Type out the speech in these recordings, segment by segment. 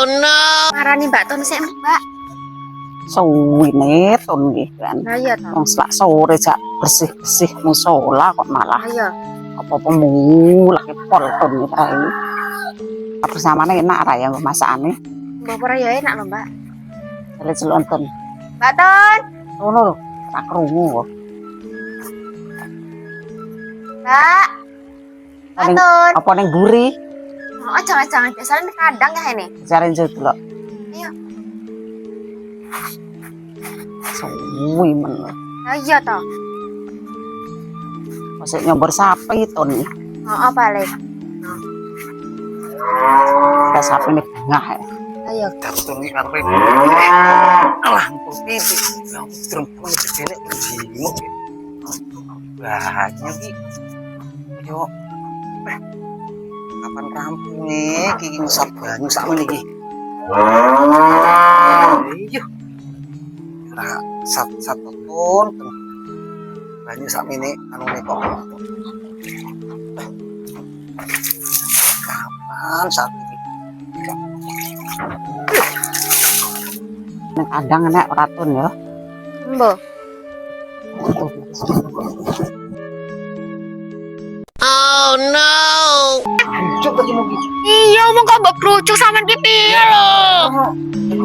Oh no. Marani Mbak Tun sih, Mbak. Suwine Tun iki kan. Lah iya toh. Wong selak sore jak bersih-bersih musola kok malah Lah iya. apa-apa mulake pol Tun iki kae. Bersamane enak ra ya masakane. Mbak ora ya enak lho, Mbak. Celuk Tun. Mbak Tun. Ngono lho, tak krungu kok. Mbak. Mbak Ning- Tun. Apa ning buri? Oh, jangan-jangan biasanya kadang ya ini. Cari delok. Ayo. Suwi men. Lah iya toh. Masih nyobor sapi Tun. Oh, balik. Kita sapi ini bengah ya. Ayo. Tun iki karepe. Alah, putih iki. Terus gedene jimuk. Banyak iki. Yo. Kapan rampung iki ngusap banyu sakmene iki. Iya. Ora satu ton. Banyu sakmene anune kok. Kapan sak iki? Ning kandang enek ora Tun ya. Mbok. Oh no. Cuk lagi mau iki. Iya, mau kok mbok kerucuk sampean ki piye lho? Oh,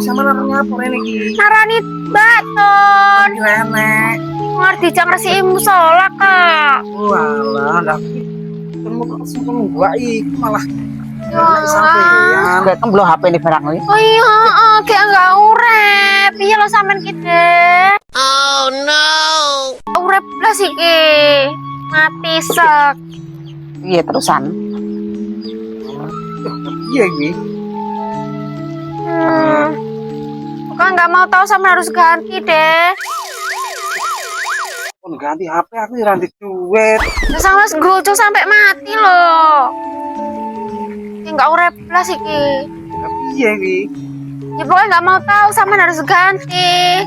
sama namanya apa ini iki? Marani Mbak Tun. Renek. Ngerti jang resi musola, Kak. Walah, lah temu kok sempun gua iki malah Ya. sampean. Kayak kemblo HP ini barang iki. Oh iya, kayak enggak urep. Piye lo sampean ki, Dek? Oh no. Urep blas iki. Mati sek. Iya terusan. Iya iki. Kok nggak mau tahu sama harus ganti deh. Pun ganti HP aku ranti duit. Terus sama gojo sampai mati loh. Ya nggak urep blas iki. Tapi iya iki. Ya pokoknya nggak mau tahu sama harus ganti.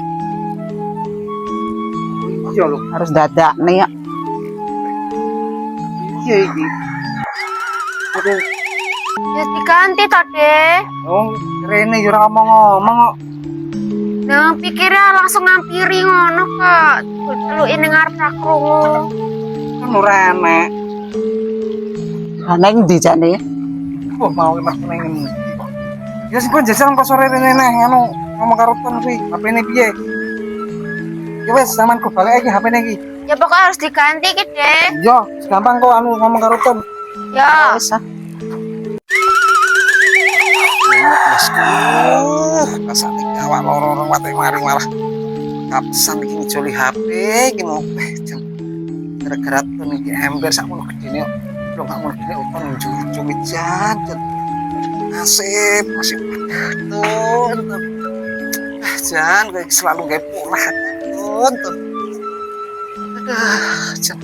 Iya lho. Harus dadak nih ya. Iya iki. Aduh, Ya diganti toh deh. wong rene yo ora ngomong-ngomong kok. Nah pikirnya langsung ngampiri ngono kok. Telu ini ngarep ra krungu. Kan ora enek. Neng ndi jane? Wah, mau mas neng. Ya sing kon jajal kok sore rene neh anu ngomong karo Tun kuwi. HP-ne piye? Ya wes sampean kok balik iki HP-ne iki. Ya pokoknya harus diganti ki deh. Yo, gampang kok anu ngomong karo Tun. Ya. Wis ah. Rasane gawak loro-loro watek mari malah kapsan iki njoli HP iki mau jam gara-gara Tun iki ember sakmono gedene kok lho gak ngono gedene Tun njuli-njuli jan nasib Tun jan kowe selalu gawe pola Tun aduh jan